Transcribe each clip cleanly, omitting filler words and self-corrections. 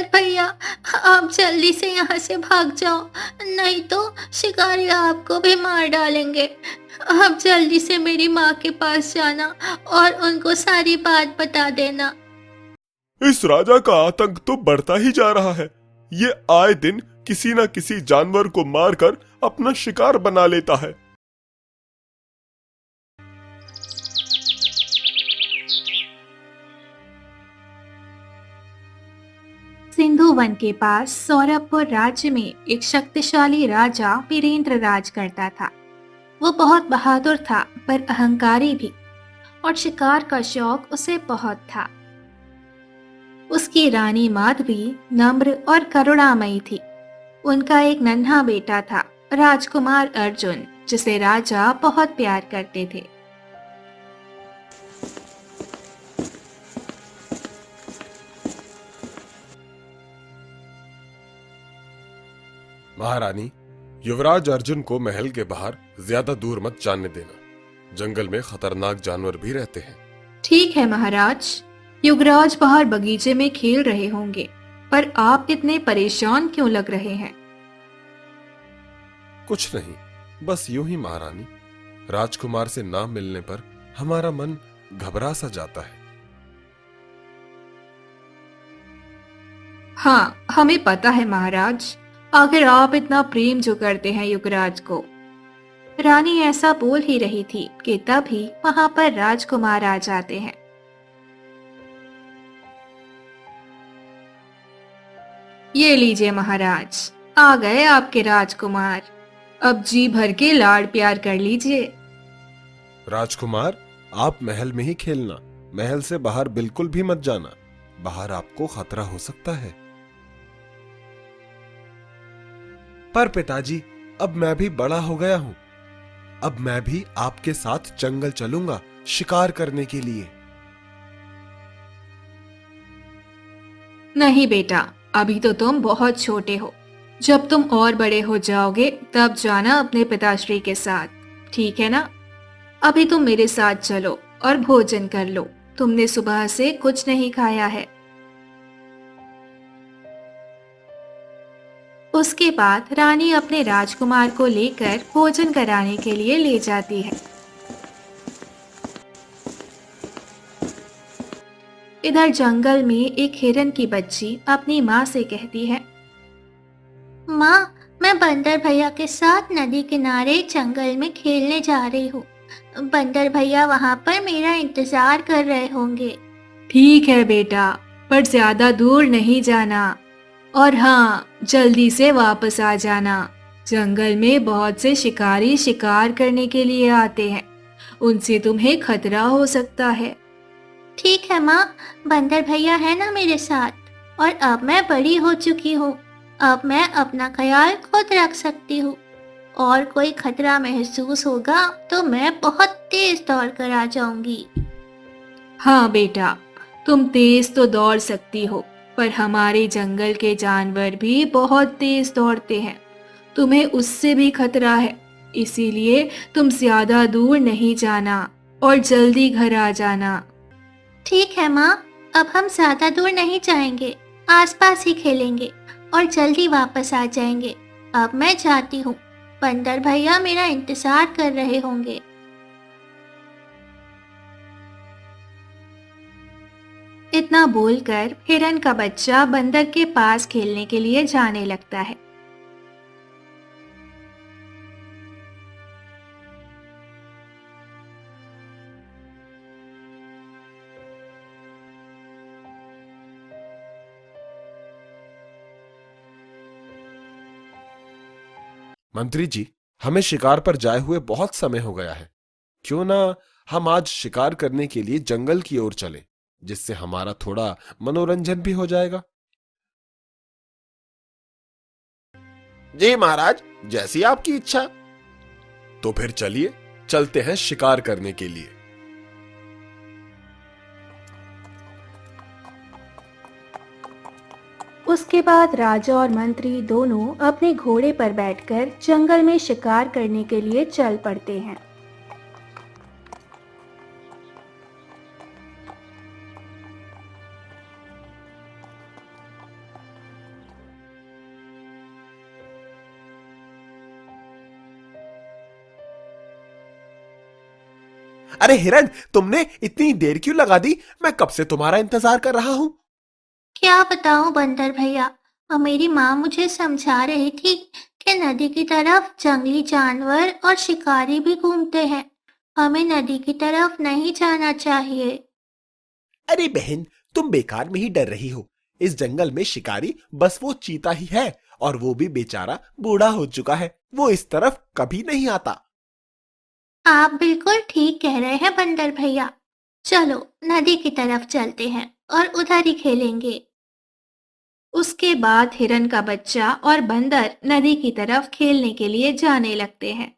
बंदर भैया, आप जल्दी से यहाँ से भाग जाओ, नहीं तो शिकारी आपको भी मार डालेंगे। आप जल्दी से मेरी माँ के पास जाना और उनको सारी बात बता देना। इस राजा का आतंक तो बढ़ता ही जा रहा है। ये आए दिन किसी न किसी जानवर को मारकर अपना शिकार बना लेता है। सिंधु वन के पास सौरभपुर राज्य में एक शक्तिशाली राजा वीरेंद्र राज करता था। वो बहुत बहादुर था पर अहंकारी भी, और शिकार का शौक उसे बहुत था। उसकी रानी माधवी नम्र और करुणामयी थी। उनका एक नन्हा बेटा था, राजकुमार अर्जुन, जिसे राजा बहुत प्यार करते थे। महारानी, युवराज अर्जुन को महल के बाहर ज्यादा दूर मत जाने देना। जंगल में खतरनाक जानवर भी रहते हैं। ठीक है महाराज। युवराज बाहर बगीचे में खेल रहे होंगे, पर आप इतने परेशान क्यों लग रहे हैं? कुछ नहीं, बस यूं ही महारानी। राजकुमार से ना मिलने पर हमारा मन घबरा सा जाता है। हाँ, हमें पता है महाराज। आखिर आप इतना प्रेम जो करते हैं युवराज को। रानी ऐसा बोल ही रही थी कि तभी वहां पर राजकुमार आ जाते हैं। ये लीजिए महाराज, आ गए आपके राजकुमार। अब जी भर के लाड़ प्यार कर लीजिए। राजकुमार, आप महल में ही खेलना। महल से बाहर बिल्कुल भी मत जाना। बाहर आपको खतरा हो सकता है। पर पिताजी, अब मैं भी बड़ा हो गया हूं। अब मैं भी आपके साथ जंगल चलूंगा शिकार करने के लिए। नहीं बेटा, अभी तो तुम बहुत छोटे हो। जब तुम और बड़े हो जाओगे तब जाना अपने पिताश्री के साथ, ठीक है ना? अभी तुम मेरे साथ चलो और भोजन कर लो। तुमने सुबह से कुछ नहीं खाया है। उसके बाद रानी अपने राजकुमार को लेकर भोजन कराने के लिए ले जाती है। इधर जंगल में एक हिरन की बच्ची अपनी माँ से कहती है, माँ, मैं बंदर भैया के साथ नदी किनारे जंगल में खेलने जा रही हूँ। बंदर भैया वहाँ पर मेरा इंतजार कर रहे होंगे। ठीक है बेटा, पर ज्यादा दूर नहीं जाना। और हाँ, जल्दी से वापस आ जाना। जंगल में बहुत से शिकारी शिकार करने के लिए आते हैं। उनसे तुम्हें खतरा हो सकता है। ठीक है माँ, बंदर भैया है ना मेरे साथ, और अब मैं बड़ी हो चुकी हूँ। अब मैं अपना ख्याल खुद रख सकती हूँ, और कोई खतरा महसूस होगा तो मैं बहुत तेज दौड़ कर आ जाऊंगी। हाँ बेटा, तुम तेज तो दौड़ सकती हो, पर हमारे जंगल के जानवर भी बहुत तेज दौड़ते हैं। तुम्हें उससे भी खतरा है, इसीलिए तुम ज्यादा दूर नहीं जाना और जल्दी घर आ जाना। ठीक है माँ, अब हम ज्यादा दूर नहीं जाएंगे, आसपास ही खेलेंगे और जल्दी वापस आ जाएंगे। अब मैं जाती हूँ, बंदर भैया मेरा इंतजार कर रहे होंगे। इतना बोलकर हिरन का बच्चा बंदर के पास खेलने के लिए जाने लगता है। मंत्री जी, हमें शिकार पर जाए हुए बहुत समय हो गया है। क्यों ना हम आज शिकार करने के लिए जंगल की ओर चलें, जिससे हमारा थोड़ा मनोरंजन भी हो जाएगा। जी महाराज, जैसी आपकी इच्छा। तो फिर चलिए, चलते हैं शिकार करने के लिए। उसके बाद राजा और मंत्री दोनों अपने घोड़े पर बैठकर जंगल में शिकार करने के लिए चल पड़ते हैं। अरे हिरण, तुमने इतनी देर क्यों लगा दी? मैं कब से तुम्हारा इंतजार कर रहा हूँ। क्या बताऊं बंदर भैया, और मेरी माँ मुझे समझा रही थी कि नदी की तरफ जंगली जानवर और शिकारी भी घूमते हैं। हमें नदी की तरफ नहीं जाना चाहिए। अरे बहन, तुम बेकार में ही डर रही हो। इस जंगल में शिकारी बस वो चीता ही है, और वो भी बेचारा बूढ़ा हो चुका है। वो इस तरफ कभी नहीं आता। आप बिल्कुल ठीक कह रहे हैं बंदर भैया। चलो नदी की तरफ चलते हैं और उधर ही खेलेंगे। उसके बाद हिरन का बच्चा और बंदर नदी की तरफ खेलने के लिए जाने लगते हैं।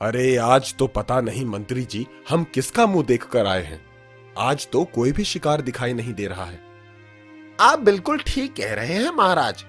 अरे आज तो पता नहीं मंत्री जी, हम किसका मुंह देख कर आए हैं। आज तो कोई भी शिकार दिखाई नहीं दे रहा है। आप बिल्कुल ठीक कह रहे हैं महाराज।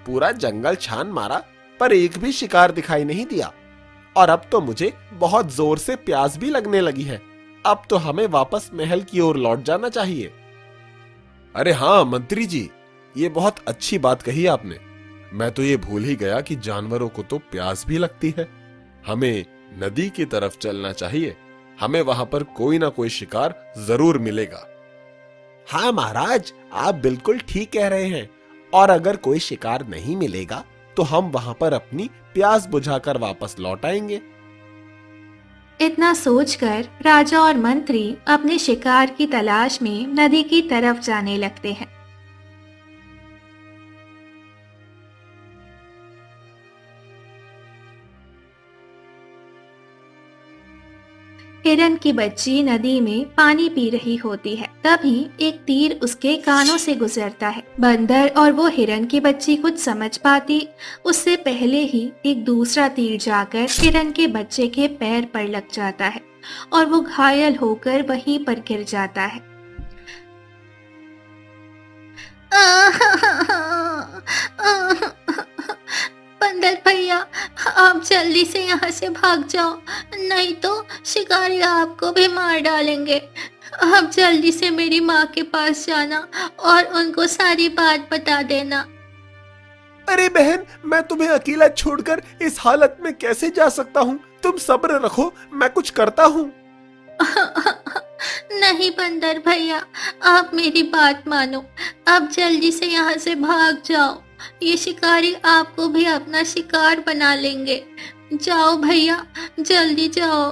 पूरा जंगल छान मारा, पर एक भी शिकार दिखाई नहीं दिया। और अब तो मुझे बहुत जोर से प्यास भी लगने लगी है। अब तो हमें वापस महल की ओर लौट जाना चाहिए। अरे हाँ मंत्री जी, ये बहुत अच्छी बात कही आपने। मैं तो ये भूल ही गया कि जानवरों को तो प्यास भी लगती है। हमें नदी की तरफ चलना चाहिए। हमें वहां पर कोई ना कोई शिकार जरूर मिलेगा। हाँ महाराज, आप बिल्कुल ठीक कह रहे हैं। और अगर कोई शिकार नहीं मिलेगा तो हम वहां पर अपनी प्यास बुझाकर वापस लौट आएंगे। इतना सोचकर राजा और मंत्री अपने शिकार की तलाश में नदी की तरफ जाने लगते हैं। हिरन की बच्ची नदी में पानी पी रही होती है। तभी एक तीर उसके कानों से गुजरता है। बंदर और वो हिरन की बच्ची कुछ समझ पाती उससे पहले ही एक दूसरा तीर जाकर हिरन के बच्चे के पैर पर लग जाता है और वो घायल होकर वहीं पर गिर जाता है। बंदर भैया, आप जल्दी से यहाँ से भाग जाओ, नहीं तो शिकारी आपको भी मार डालेंगे। आप जल्दी से मेरी माँ के पास जाना और उनको सारी बात बता देना। अरे बहन, मैं तुम्हें अकेला छोड़कर इस हालत में कैसे जा सकता हूँ? तुम सब्र रखो, मैं कुछ करता हूँ। नहीं बंदर भैया, आप मेरी बात मानो। आप जल्दी से यहाँ से भाग जाओ, ये शिकारी आपको भी अपना शिकार बना लेंगे। जाओ भैया, जल्दी जाओ।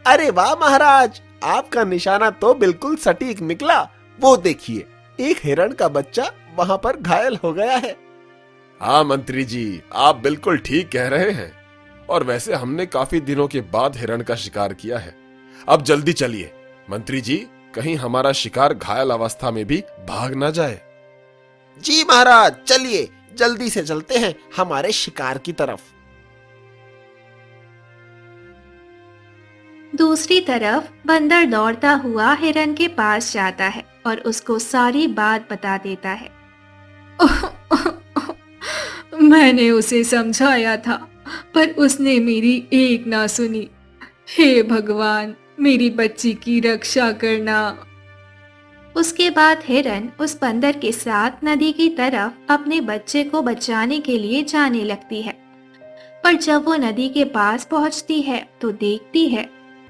अरे वाह महाराज, आपका निशाना तो बिल्कुल सटीक निकला। वो देखिए, एक हिरण का बच्चा वहां पर घायल हो गया है। हाँ मंत्री जी, आप बिल्कुल ठीक कह रहे हैं। और वैसे हमने काफी दिनों के बाद हिरण का शिकार किया है। अब जल्दी चलिए मंत्री जी, कहीं हमारा शिकार घायल अवस्था में भी भाग ना जाए। जी महाराज, चलिए जल्दी से चलते हैं हमारे शिकार की तरफ। दूसरी तरफ बंदर दौड़ता हुआ हिरन के पास जाता है और उसको सारी बात बता देता है। मैंने उसे समझाया था, पर उसने मेरी एक ना सुनी। हे भगवान, मेरी बच्ची की रक्षा करना। उसके बाद हिरन उस बंदर के साथ नदी की तरफ अपने बच्चे को बचाने के लिए जाने लगती है। पर जब वो नदी के पास पहुंचती है तो देखती है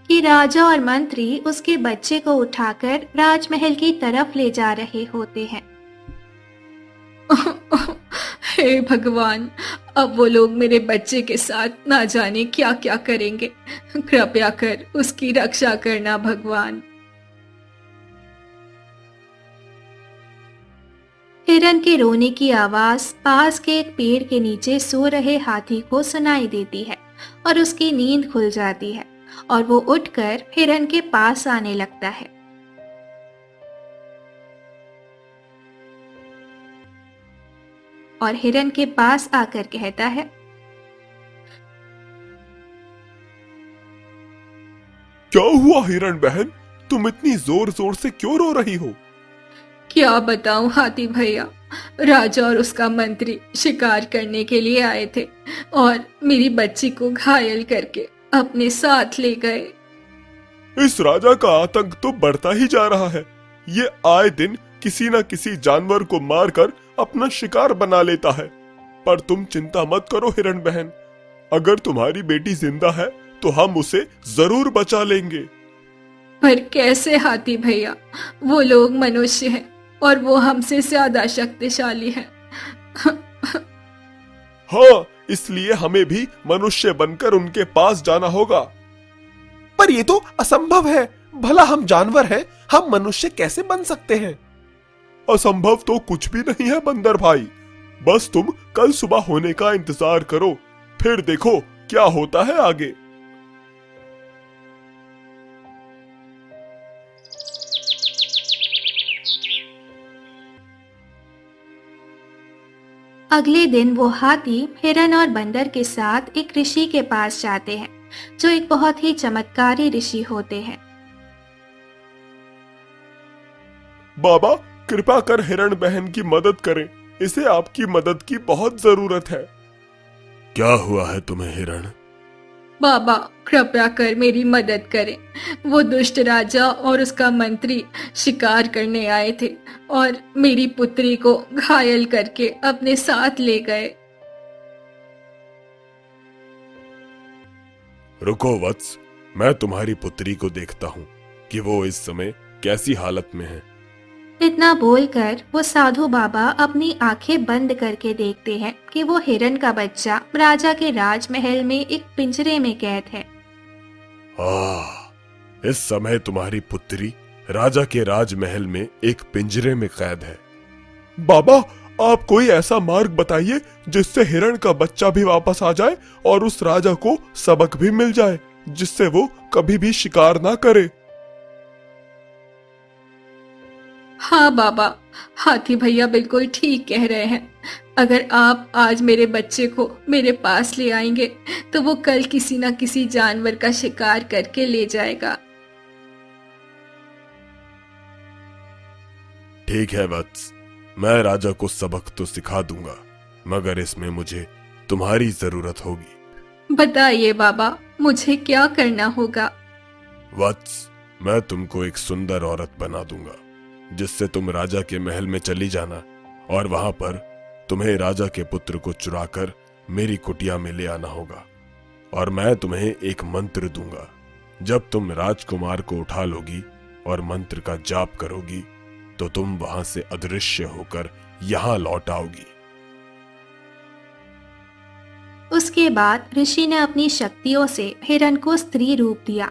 कि राजा और मंत्री उसके बच्चे को उठाकर राजमहल की तरफ ले जा रहे होते हैं। हे भगवान, अब वो लोग मेरे बच्चे के साथ ना जाने क्या क्या करेंगे। कृपया कर उसकी रक्षा करना भगवान। हिरन के रोने की आवाज पास के एक पेड़ के नीचे सो रहे हाथी को सुनाई देती है और उसकी नींद खुल जाती है और वो उठकर हिरन के पास आने लगता है। और हिरन के पास आकर कहता है, क्या हुआ हिरण बहन, तुम इतनी जोर जोर से क्यों रो रही हो? क्या बताऊं हाथी भैया, राजा और उसका मंत्री शिकार करने के लिए आए थे और मेरी बच्ची को घायल करके अपने साथ ले गए। इस राजा का आतंक तो बढ़ता ही जा रहा है। ये आए दिन किसी न किसी जानवर को मारकर अपना शिकार बना लेता है। पर तुम चिंता मत करो हिरण बहन, अगर तुम्हारी बेटी जिंदा है तो हम उसे जरूर बचा लेंगे। पर कैसे हाथी भैया, वो लोग मनुष्य हैं और वो हमसे ज्यादा शक्तिशाली हैं। हाँ, इसलिए हमें भी मनुष्य बनकर उनके पास जाना होगा। पर ये तो असंभव है, भला हम जानवर हैं, हम मनुष्य कैसे बन सकते हैं? असंभव तो कुछ भी नहीं है बंदर भाई, बस तुम कल सुबह होने का इंतजार करो, फिर देखो क्या होता है आगे। अगले दिन वो हाथी हिरन और बंदर के साथ एक ऋषि के पास जाते हैं, जो एक बहुत ही चमत्कारी ऋषि होते हैं। बाबा, कृपा कर हिरण बहन की मदद करें, इसे आपकी मदद की बहुत जरूरत है। क्या हुआ है तुम्हें हिरण? बाबा, कृपया कर मेरी मदद करें। वो दुष्ट राजा और उसका मंत्री शिकार करने आए थे और मेरी पुत्री को घायल करके अपने साथ ले गए। रुको वत्स, मैं तुम्हारी पुत्री को देखता हूँ कि वो इस समय कैसी हालत में है। इतना बोलकर वो साधु बाबा अपनी आंखें बंद करके देखते हैं कि वो हिरन का बच्चा राजा के राजमहल में एक पिंजरे में कैद है। इस समय तुम्हारी पुत्री राजा के राजमहल में एक पिंजरे में कैद है। बाबा, आप कोई ऐसा मार्ग बताइए जिससे हिरण का बच्चा भी वापस आ जाए और उस राजा को सबक भी मिल जाए, जिससे वो कभी भी शिकार ना करे। हाँ बाबा, हाथी भैया बिल्कुल ठीक कह रहे हैं। अगर आप आज मेरे बच्चे को मेरे पास ले आएंगे तो वो कल किसी न किसी जानवर का शिकार करके ले जाएगा। ठीक है वत्स, मैं राजा को सबक तो सिखा दूंगा, मगर इसमें मुझे तुम्हारी जरूरत होगी। बताइए बाबा, मुझे क्या करना होगा? वत्स, मैं तुमको एक सुंदर औरत बना दूंगा, जिससे तुम राजा के महल में चली जाना और वहां पर तुम्हें राजा के पुत्र को चुराकर मेरी कुटिया में ले आना होगा, और मैं तुम्हें एक मंत्र दूंगा। जब तुम राजकुमार को उठा लोगी और मंत्र का जाप करोगी तो तुम वहां से अदृश्य होकर यहां लौट आओगी। उसके बाद ऋषि ने अपनी शक्तियों से हिरन को स्त्री रूप दिया।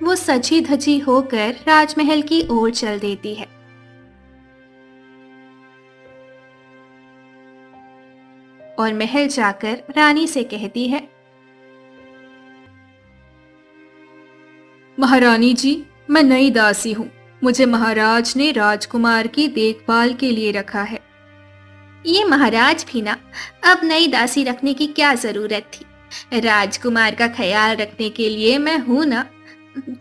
वो सजी धजी होकर राजमहल की ओर चल देती है। और महल जाकर रानी से कहती है, महारानी जी, मैं नई दासी हूँ। मुझे महाराज ने राजकुमार की देखभाल के लिए रखा है। ये महाराज भी ना, अब नई दासी रखने की क्या जरूरत थी? राजकुमार का ख्याल रखने के लिए मैं हूं ना।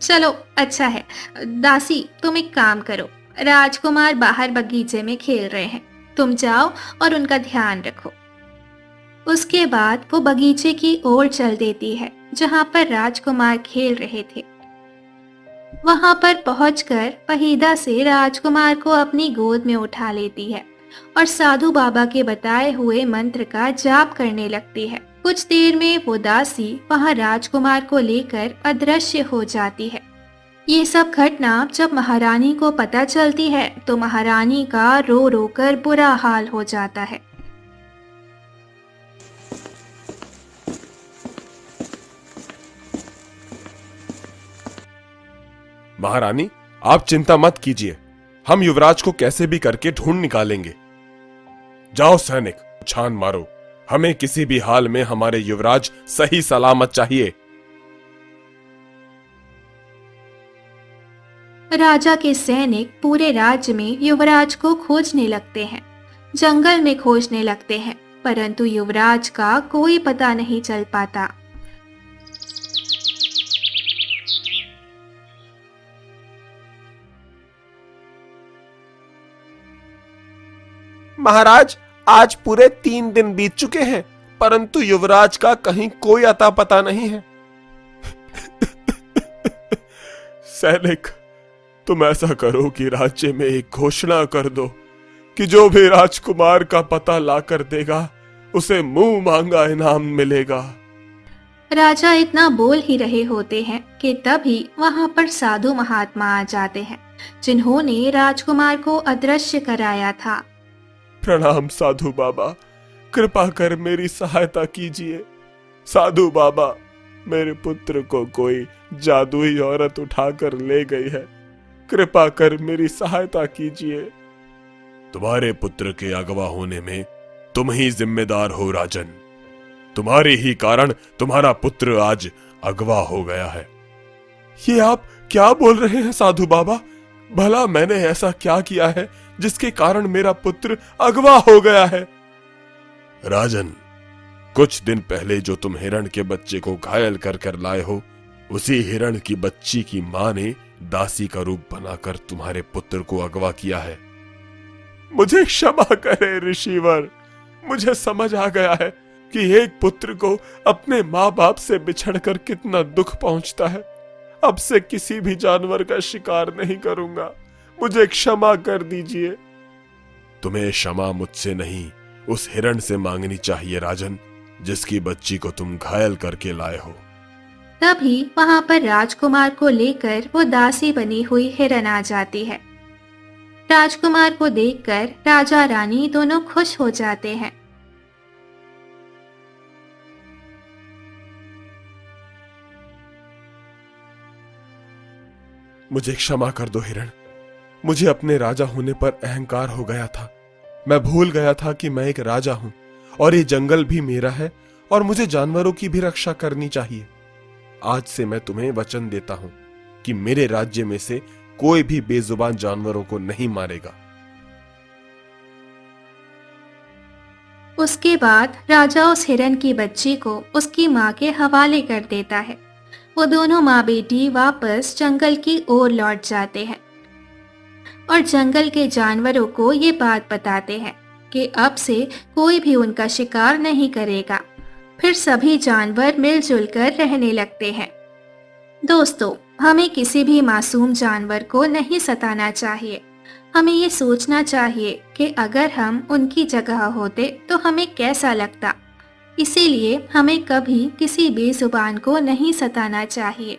चलो अच्छा है, दासी तुम एक काम करो, राजकुमार बाहर बगीचे में खेल रहे हैं, तुम जाओ और उनका ध्यान रखो। उसके बाद वो बगीचे की ओर चल देती है जहां पर राजकुमार खेल रहे थे। वहां पर पहुंचकर वहीदा से राजकुमार को अपनी गोद में उठा लेती है और साधु बाबा के बताए हुए मंत्र का जाप करने लगती है। कुछ देर में वो दासी वहां राजकुमार को लेकर अदृश्य हो जाती है। ये सब घटना जब महारानी को पता चलती है तो महारानी का रो रो कर बुरा हाल हो जाता है। महारानी, आप चिंता मत कीजिए, हम युवराज को कैसे भी करके ढूंढ निकालेंगे। जाओ सैनिक, छान मारो, हमें किसी भी हाल में हमारे युवराज सही सलामत चाहिए। राजा के सैनिक पूरे राज्य में युवराज को खोजने लगते हैं, जंगल में खोजने लगते हैं, परंतु युवराज का कोई पता नहीं चल पाता। महाराज, आज पूरे 3 दिन बीत चुके हैं, परंतु युवराज का कहीं कोई अता पता नहीं है। सैनिक, तुम ऐसा करो कि राज्य में एक घोषणा कर दो कि जो भी राजकुमार का पता लाकर देगा उसे मुंह मांगा इनाम मिलेगा। राजा इतना बोल ही रहे होते हैं कि तभी वहां पर साधु महात्मा आ जाते हैं जिन्होंने राजकुमार को अदृश्य कराया था। प्रणाम साधु बाबा, कृपा कर मेरी सहायता कीजिए। साधु बाबा, मेरे पुत्र को कोई जादुई औरत उठाकर ले गई है, कृपा कर मेरी सहायता कीजिए। तुम्हारे पुत्र के अगवा होने में तुम ही जिम्मेदार हो राजन। तुम्हारे ही कारण तुम्हारा पुत्र आज अगवा हो गया है। ये आप क्या बोल रहे हैं साधु बाबा? भला मैंने ऐसा क्या किया है जिसके कारण मेरा पुत्र अगवा हो गया है? राजन, कुछ दिन पहले जो तुम हिरण के बच्चे को घायल कर कर लाए हो, उसी हिरण की बच्ची की मां ने दासी का रूप बनाकर तुम्हारे पुत्र को अगवा किया है। मुझे क्षमा करे ऋषिवर, मुझे समझ आ गया है कि एक पुत्र को अपने माँ बाप से बिछड़कर कितना दुख पहुंचता है। अब से किसी भी जानवर का शिकार नहीं करूंगा, मुझे क्षमा कर दीजिए। तुम्हें क्षमा मुझसे नहीं, उस हिरण से मांगनी चाहिए राजन, जिसकी बच्ची को तुम घायल करके लाए हो। तभी वहां पर राजकुमार को लेकर वो दासी बनी हुई हिरण आ जाती है। राजकुमार को देखकर राजा रानी दोनों खुश हो जाते हैं। मुझे क्षमा कर दो हिरण, मुझे अपने राजा होने पर अहंकार हो गया था। मैं भूल गया था कि मैं एक राजा हूं और ये जंगल भी मेरा है और मुझे जानवरों की भी रक्षा करनी चाहिए। आज से मैं तुम्हें वचन देता हूं कि मेरे राज्य में से कोई भी बेजुबान जानवरों को नहीं मारेगा। उसके बाद राजा उस हिरण की बच्ची को उसकी माँ के हवाले कर देता है। वो दोनों माँ बेटी वापस जंगल की ओर लौट जाते हैं और जंगल के जानवरों को ये बात बताते हैं कि अब से कोई भी उनका शिकार नहीं करेगा। फिर सभी जानवर मिलजुल कर रहने लगते हैं। दोस्तों, हमें किसी भी मासूम जानवर को नहीं सताना चाहिए। हमें ये सोचना चाहिए कि अगर हम उनकी जगह होते तो हमें कैसा लगता। इसीलिए हमें कभी किसी बेजुबान को नहीं सताना चाहिए।